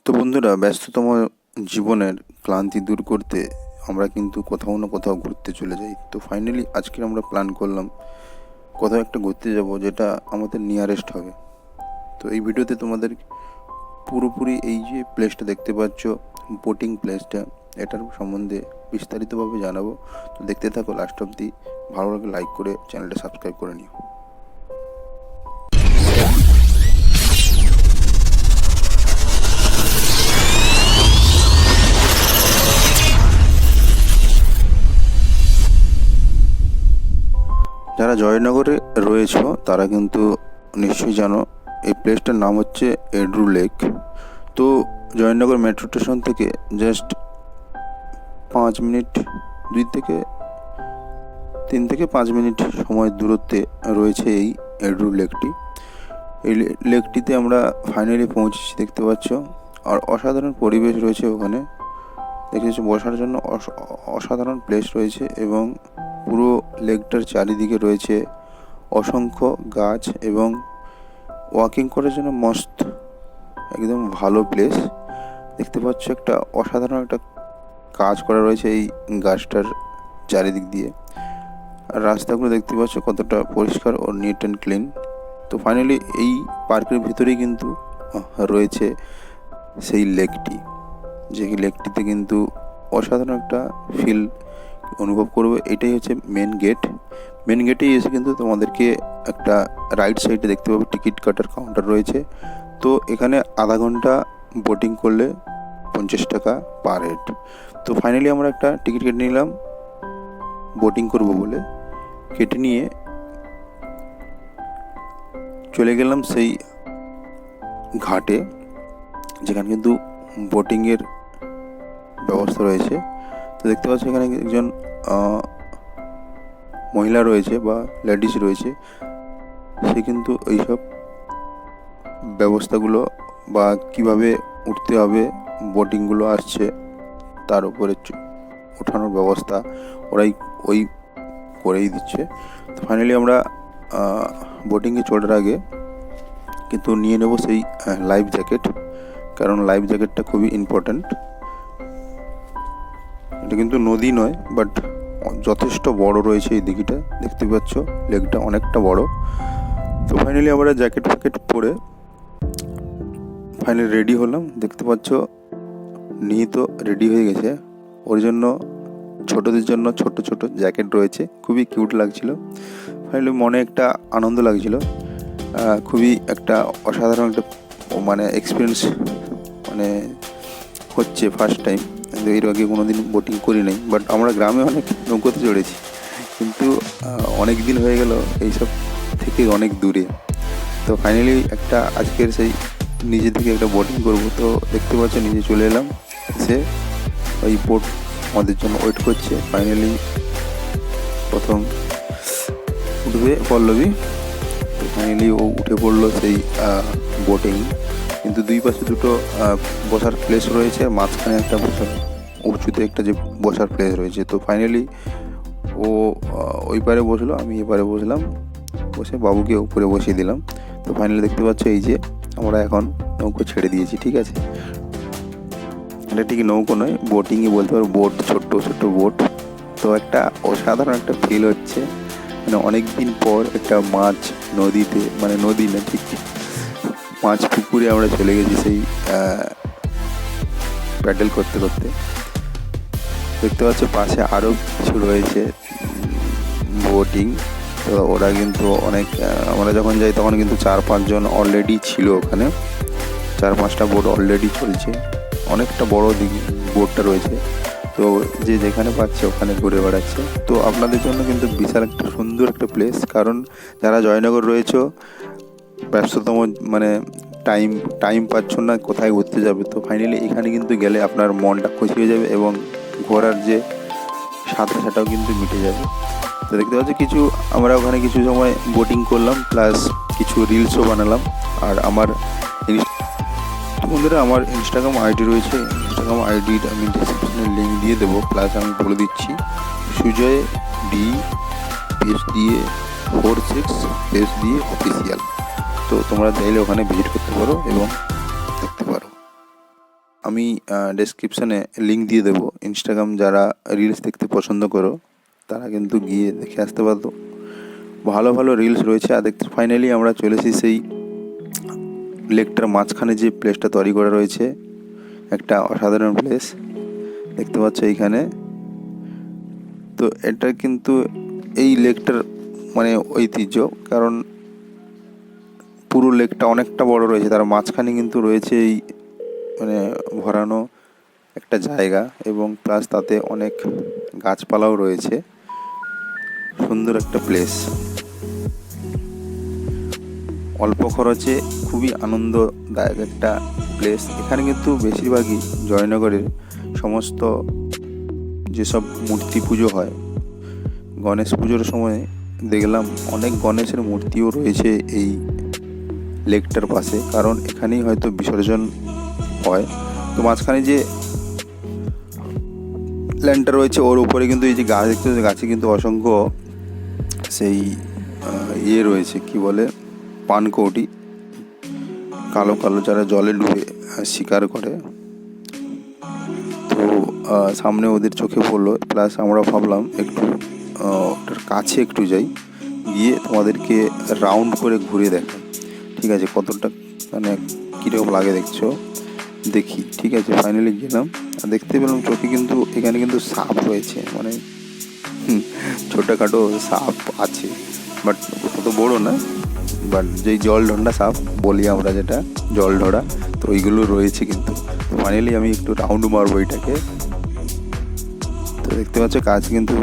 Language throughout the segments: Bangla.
তো বন্ধুরা, ব্যস্ততম জীবনের ক্লান্তি দূর করতে আমরা কিন্তু কোথাও না কোথাও ঘুরতে চলে যাই। তো ফাইনালি আজকে আমরা প্ল্যান করলাম কোথাও একটা ঘুরতে যাব, যেটা আমাদের নিয়ারেস্ট হবে। তো এই ভিডিওতে তোমাদের পুরোপুরি এই যে প্লেসটা দেখতে পাচ্ছ, বোটিং প্লেসটা, এটার সম্বন্ধে বিস্তারিতভাবে জানাবো। তো দেখতে থাকো লাস্ট অবধি। ভালো লাগে লাইক করে চ্যানেলটা সাবস্ক্রাইব করে নিও। যারা জয়নগরে রয়েছো তারা কিন্তু নিশ্চয়ই জানো, এই প্লেসটার নাম হচ্ছে এড্রু লেক। তো জয়নগর মেট্রো স্টেশন থেকে জাস্ট 5 মিনিট, 3 থেকে 5 মিনিট সময় দূরত্বে রয়েছে এই এড্রু লেকটি। এই লেকটিতে আমরা ফাইনালি পৌঁছেছি, দেখতে পাচ্ছ। আর অসাধারণ পরিবেশ রয়েছে ওখানে, দেখেছি বসার জন্য অসাধারণ প্লেস রয়েছে, এবং পুরো লেকটার চারিদিকে রয়েছে অসংখ্য গাছ, এবং ওয়াকিং করার জন্য মস্ত একদম ভালো প্লেস। দেখতে পাচ্ছ একটা অসাধারণ একটা কাজ করা রয়েছে এই গাছটার চারিদিক দিয়ে। আর রাস্তাগুলো দেখতে পাচ্ছ কতটা পরিষ্কার ও নিট অ্যান্ড ক্লিন। তো ফাইনালি এই পার্কের ভিতরেই কিন্তু রয়েছে সেই লেকটি, যে লেকটিতে কিন্তু অসাধারণ একটা ফিল অনুভব করবে। এটাই হচ্ছে মেন গেটেই এসে কিন্তু তোমাদেরকে একটা রাইট সাইডে দেখতে পাবে টিকিট কাটার কাউন্টার রয়েছে। তো এখানে আধা ঘন্টা বোটিং করলে 50 টাকা পার হেড। তো ফাইনালি আমরা একটা টিকিট কেটে নিলাম বোটিং করব বলে। কেটে নিয়ে চলে গেলাম সেই ঘাটে, যেখানে কিন্তু বোটিংয়ের ব্যবস্থা রয়েছে। তো দেখতে পাচ্ছি এখানে একজন মহিলা রয়েছে বা লেডিস রয়েছে, সে কিন্তু এইসব ব্যবস্থাগুলো বা কিভাবে উঠতে হবে, বোটিংগুলো আসছে তার উপরে ওঠানোর ব্যবস্থা ওই করেই দিচ্ছে। তো ফাইনালি আমরা বোটিংয়ে চড়ার আগে কিন্তু নিয়ে নেব সেই লাইফ জ্যাকেট, কারণ লাইফ জ্যাকেটটা খুবই ইম্পর্ট্যান্ট। এটা কিন্তু নদী নয়, বাট যথেষ্ট বড় রয়েছে এই দিঘিটা, দেখতে পাচ্ছ লেকটা অনেকটা বড়। তো ফাইনালি আমরা জ্যাকেট ফ্যাকেট পরে ফাইনালি রেডি হলাম। দেখতে পাচ্ছ নিহিত রেডি হয়ে গেছে, ওর জন্য ছোটদের জন্য ছোট ছোট জ্যাকেট রয়েছে, খুবই কিউট লাগছিল। ফাইনালি মনে একটা আনন্দ লাগছিল, খুবই একটা অসাধারণ একটা এক্সপিরিয়েন্স হচ্ছে ফার্স্ট টাইম। এর আগে কোনো দিন বোটিং করি নাই, বাট আমরা গ্রামে অনেক নৌকোতে চড়েছি, কিন্তু অনেক দিন হয়ে গেল এইসব থেকে অনেক দূরে। তো ফাইনালি একটা আজকের সেই নিজে থেকে একটা বোটিং করব। তো দেখতে পাচ্ছ নিজে চলে এলাম, এসে ওই বোট আমাদের জন্য ওয়েট করছে। ফাইনালি প্রথম উঠবে পল্লবী। তো ফাইনালি ও উঠে পড়লো সেই বোটিং, কিন্তু দুই পাশে দুটো বসার প্লেস রয়েছে, আর মাঝখানে একটা বসার উঁচুতে একটা যে বসার প্লেস রয়েছে। তো ফাইনালি ও ওই পারে বসলো, আমি এপারে বসলাম, বসে বাবুকে উপরে বসিয়ে দিলাম। তো ফাইনালি দেখতে পাচ্ছ এই যে আমরা এখন নৌকো ছেড়ে দিয়েছি, ঠিক আছে। এটা ঠিক নৌকো নয়, বোটিংই বলতে পারো, বোট, ছোট্ট ছোট্ট বোট। তো একটা অসাধারণ একটা ফিল হচ্ছে, অনেক দিন পর একটা মাছ নদীতে, নদী না ঠিক মাছ পুকুরে আমরা চলে গেছি সেই প্যাডেল করতে করতে। দেখতে পাচ্ছ পাশে আরও কিছু রয়েছে বোটিং। তো ওরা কিন্তু অনেক, আমরা যখন যাই তখন কিন্তু 4-5 জন অলরেডি ছিল ওখানে, 4-5টা বোট অলরেডি চলছে, অনেকটা বড় বোটটা রয়েছে। তো যে যেখানে পাচ্ছে ওখানে ঘুরে বেড়াচ্ছে। তো আপনাদের জন্য কিন্তু বিশাল একটা সুন্দর একটা প্লেস, কারণ যারা জয়নগর রয়েছে ব্যস্ততম টাইম পাচ্ছ না কোথায় ঘুরতে যাবে, তো ফাইনালি এখানে কিন্তু গেলে আপনার মনটা খুশি হয়ে যাবে, এবং ঘোরার যে সাথে সেটাও কিন্তু মিটে যাবে। তো দেখতে পাচ্ছি আমরা ওখানে কিছু সময় বোটিং করলাম, প্লাস কিছু রিলসও বানালাম। আর বন্ধুরা, আমার ইনস্টাগ্রাম আইডি রয়েছে, ইনস্টাগ্রাম আইডির আমি ডিসক্রিপশনে লিঙ্ক দিয়ে দেবো, প্লাস আমি বলে দিচ্ছি সুজয় ডি পেজ দিয়ে 46 পেজ দিয়ে অফিসিয়াল। তো তোমরা চাইলে ওখানে ভিজিট করতে পারো এবং দেখতে পারো। আমি ডেসক্রিপশানে লিঙ্ক দিয়ে দেবো। ইনস্টাগ্রাম যারা রিলস দেখতে পছন্দ করো তারা কিন্তু গিয়ে দেখে আসতে পারো। ভালো ভালো রিলস রয়েছে। আর দেখতে ফাইনালি আমরা চলেছি সেই লেকটার মাঝখানে যে প্লেসটা তৈরি করা রয়েছে, একটা অসাধারণ প্লেস দেখতে পাচ্ছ এইখানে। তো এটা কিন্তু এই লেকটার মানে ঐতিহ্য, কারণ পুরো লেকটা অনেকটা বড় রয়েছে, তার মাঝখানে কিন্তু রয়েছে এই মানে ভরানো একটা জায়গা, এবং প্লাস তাতে অনেক গাছপালাও রয়েছে। সুন্দর একটা প্লেস, অল্প খরচে খুবই আনন্দদায়ক একটা প্লেস। এখানে কিন্তু বেশিরভাগই জয়নগরের সমস্ত যেসব মূর্তি পুজো হয়, গণেশ পুজোর সময় দেখলাম অনেক গণেশের মূর্তিও রয়েছে এই লেকটার পাশে, কারণ এখানেই হয়তো বিসর্জন হয়। তো মাঝখানে যে ল্যান্ডটা রয়েছে ওর উপরে কিন্তু এই যে গাছ দেখতে, গাছে কিন্তু অসংখ্য সেই রয়েছে, কি বলে, পানকৌটি, কালো কালো, যারা জলে ডুবে শিকার করে। তো সামনে ওদের চোখে পড়লো, প্লাস আমরা ভাবলাম একটু ওটার কাছে একটু যাই, গিয়ে তোমাদেরকে রাউন্ড করে ঘুরে দেখা, ঠিক আছে, কতটা মানে কীরকম লাগে দেখছো, দেখি, ঠিক আছে। ফাইনালি গেলাম আর দেখতে পেলাম চোখে কিন্তু এখানে কিন্তু সাপ রয়েছে, মানে ছোটোখাটো সাপ আছে, বাট অত বড়ো না, বাট যেই জল ঢন্ডা সাপ বলি আমরা, যেটা জল ঢোড়া, তো ওইগুলো রয়েছে কিন্তু। ফাইনালি আমি একটু রাউন্ড মারবো এটাকে। তো দেখতে পাচ্ছ গাছ কিন্তু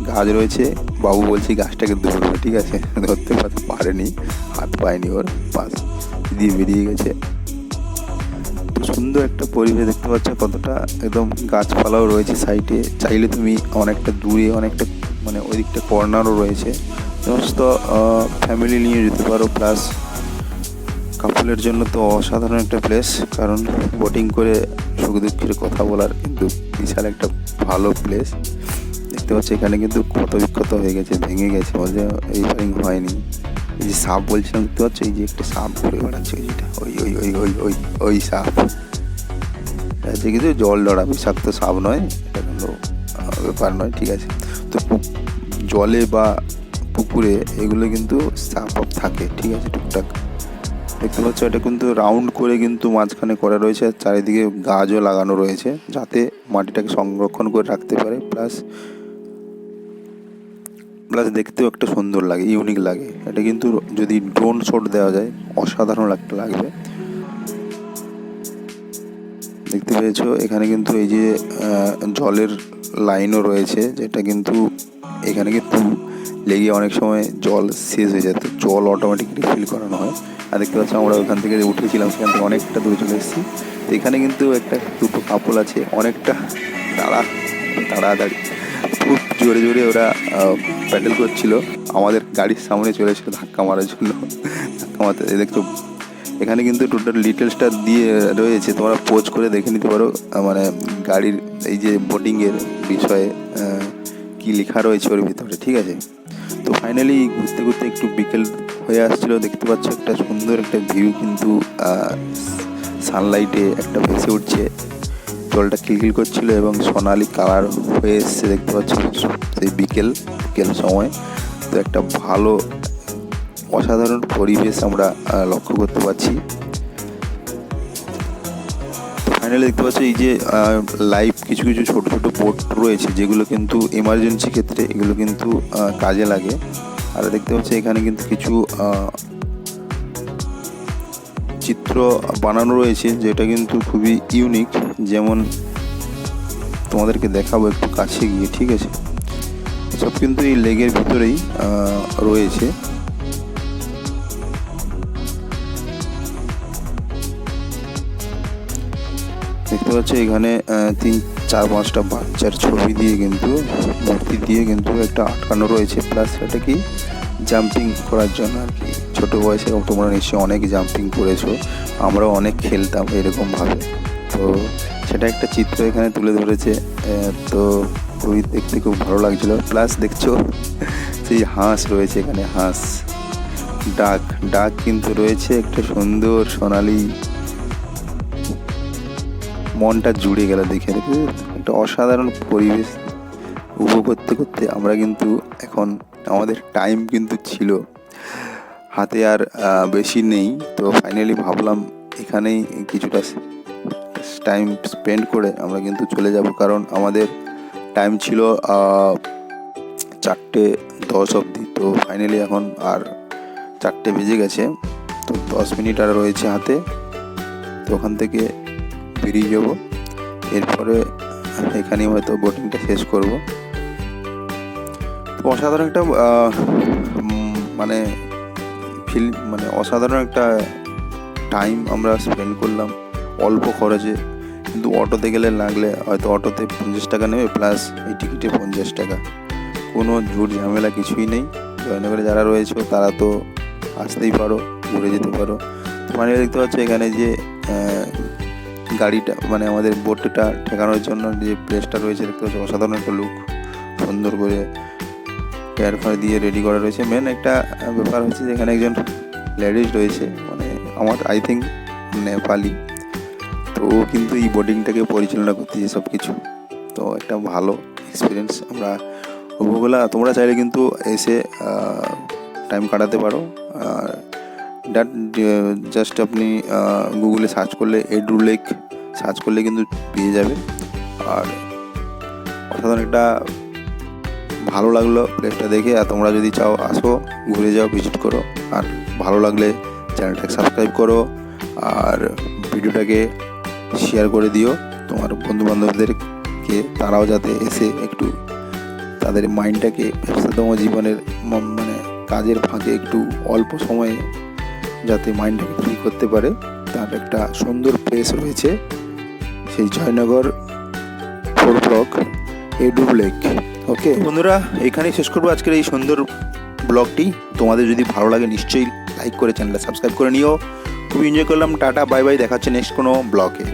গাছ রয়েছে, বাবু বলছি গাছটাকে ধরবে, ঠিক আছে, ধরতে পারেনি, হাত পায়নি, ওর পাশ দিয়ে বেরিয়ে গেছে। তো সুন্দর একটা পরিবেশ দেখতে পাচ্ছ, কতটা একদম গাছপালাও রয়েছে সাইডে, চাইলে তুমি অনেকটা দূরে, অনেকটা মানে ওই দিকটা কর্নারও রয়েছে, সমস্ত ফ্যামিলি নিয়ে যেতে পারো, প্লাস কাপলের জন্য তো অসাধারণ একটা প্লেস, কারণ বোটিং করে সুখ দুঃখের কথা বলার কিন্তু বিশাল একটা ভালো প্লেস। দেখতে পাচ্ছি এখানে কিন্তু ক্ষত বিক্ষত হয়ে গেছে, ভেঙে গেছে, বলছে এই রিপেয়ারিং হয়নি। এই যে সাপ বলছিলাম, দেখতে পাচ্ছ এই যে একটা সাপ ঘুরে বেড়াচ্ছে, ওই যেটা ওই ওই ওই ওই ওই ওই সাপ আছে, কিন্তু জল ধরা বিষাক্ত সাপ নয়, এটা কিন্তু ব্যাপার নয়, ঠিক আছে। তো জলে বা পুকুরে এগুলো কিন্তু সাপ থাকে, ঠিক আছে, টুকটাক। দেখতে পাচ্ছ এটা কিন্তু রাউন্ড করে কিন্তু মাঝখানে করা রয়েছে, আর চারিদিকে গাছও লাগানো রয়েছে, যাতে মাটিটাকে সংরক্ষণ করে রাখতে পারে, প্লাস দেখতেও একটা সুন্দর লাগে, ইউনিক লাগে। এটা কিন্তু যদি ড্রোন শট দেওয়া যায় অসাধারণ একটা লাগবে। দেখতে পেয়েছো এখানে কিন্তু এই যে জলের লাইনও রয়েছে, যেটা কিন্তু এখানে কিন্তু লেগে অনেক সময় জল শেষ হয়ে যায়, তো জল অটোমেটিক রিফিল করানো হয়। আর দেখতে পাচ্ছি আমরা ওখান থেকে উঠেছিলাম, সেখান থেকে অনেকটা দূরে চলে এসেছি। তো এখানে কিন্তু একটা দুটো কাপল আছে, অনেকটা তাড়াতাড়ি খুব জোরে জোরে ওরা প্যাডেল করছিল, আমাদের গাড়ির সামনে চলে এসেছিল ধাক্কা মারার জন্য। ধাক্কা মারতে দেখছো এখানে কিন্তু টোটাল ডিটেলসটা দিয়ে রয়েছে, তোমরা পোজ করে দেখে নিতে পারো, মানে গাড়ির এই যে বোটিংয়ের বিষয়ে কী লেখা রয়েছে ওর ভিতরে, ঠিক আছে। তো ফাইনালি ঘুরতে ঘুরতে একটু বিকেল হয়ে আসছিলো, দেখতে পাচ্ছ একটা সুন্দর একটা ভিউ কিন্তু সানলাইটে একটা ভেসে উঠছে, জলটা কিলকিল করছিল এবং সোনালি কালার হয়ে এসছে, দেখতে পাচ্ছ সেই বিকেল সময়। তো একটা ভালো অসাধারণ পরিবেশ আমরা লক্ষ্য করতে পারছি। ফাইনালি দেখতে পাচ্ছি এই যে লাইভ কিছু কিছু ছোট ছোট বোট রয়েছে, যেগুলো কিন্তু এমার্জেন্সি ক্ষেত্রে এগুলো কিন্তু কাজে লাগে। আর দেখতে পাচ্ছি এখানে কিন্তু কিছু চিত্র বানানো রয়েছে, যেটা কিন্তু খুবই ইউনিক, যেমন তোমাদেরকে দেখাবো একটু কাছে গিয়ে, ঠিক আছে। সব কিন্তু এই লেগের ভিতরেই রয়েছে। দেখতে পাচ্ছি এখানে 3-4-5টা বাচ্চার ছবি দিয়ে কিন্তু মূর্তি দিয়ে কিন্তু একটা আটকানো রয়েছে, প্লাস এটা কি জাম্পিং করার জন্য আর কি। ছোটো বয়সে তোমরা নিশ্চয়ই অনেক জাম্পিং করেছো, আমরাও অনেক খেলতাম এরকমভাবে। তো সেটা একটা চিত্র এখানে তুলে ধরেছে, তো খুবই দেখতে খুব ভালো লাগছিলো। প্লাস দেখছো সেই হাঁস রয়েছে এখানে, হাঁস ডাক কিন্তু রয়েছে, একটা সুন্দর সোনালি মনটা জুড়ে গেল দেখে দেখে। একটা অসাধারণ পরিবেশ উপভোগ করতে করতে আমরা কিন্তু এখন আমাদের টাইম কিন্তু ছিল হাতে আর বেশি নেই, তো ফাইনালি ভাবলাম এখানেই কিছুটা টাইম স্পেন্ড করে আমরা কিন্তু চলে যাব, কারণ আমাদের টাইম ছিল 4:10 অবধি। তো ফাইনালি এখন আর 4টে বেজে গেছে, তো 10 মিনিট আর রয়েছে হাতে। তো ওখান থেকে বেরিয়ে যাব, এরপরে এখানেই হয়তো বোটিংটা শেষ করব। তো অসাধারণ একটা মানে অসাধারণ একটা টাইম আমরা স্পেন্ড করলাম অল্প খরচে। কিন্তু অটোতে গেলে লাগলে হয়তো অটোতে 50 টাকা নেবে, প্লাস এই টিকিটে 50 টাকা। কোনো ঝুট ঝামেলা কিছুই নেই। জয়নগরে যারা রয়েছে তারা তো আসতেই পারো, ঘুরে যেতে পারো। মানে দেখতে পাচ্ছ এখানে যে গাড়িটা আমাদের বোটটা ঠেকানোর জন্য যে প্লেসটা রয়েছে দেখতে পাচ্ছ, অসাধারণ একটা লুক, সুন্দর করে এয়ারফার দিয়ে রেডি করা রয়েছে। মেন একটা ব্যাপার হচ্ছে যে এখানে একজন লেডিস রয়েছে, আমার আই থিঙ্ক নেপালি। তো ও কিন্তু এই বোটিংটাকে পরিচালনা করতেছে সব কিছু। তো একটা ভালো এক্সপিরিয়েন্স আমরা উপভোগ করলাম। তোমরা চাইলে কিন্তু এসে টাইম কাটাতে পারো। আর জাস্ট আপনি গুগলে সার্চ করলে এড্রু লেক সার্চ করলে কিন্তু পেয়ে যাবে। আর অসাধারণ একটা ভালো লাগলো প্লেসটা দেখে। আর তোমরা যদি চাও আসো, ঘুরে যাও, ভিজিট করো। আর ভালো লাগলে চ্যানেলটাকে সাবস্ক্রাইব করো, আর ভিডিওটাকে শেয়ার করে দিও তোমার বন্ধুবান্ধবদেরকে, তারাও যাতে এসে একটু তাদের মাইন্ডটাকে ব্যস্ততম জীবনের কাজের ফাঁকে একটু অল্প সময়ে যাতে মাইন্ডটাকে ফ্রি করতে পারে, তার একটা সুন্দর প্লেস রয়েছে সেই জয়নগর 4 ব্লক এড্রু লেক। ওকে বন্ধুরা, এখানেই শেষ করবো আজকের এই সুন্দর ব্লগটি। তোমাদের যদি ভালো লাগে নিশ্চয়ই লাইক করে চ্যানেলটা সাবস্ক্রাইব করে নিও। খুব এনজয় করলাম। টাটা, বাই বাই, দেখা হচ্ছে নেক্সট কোনো ব্লগে।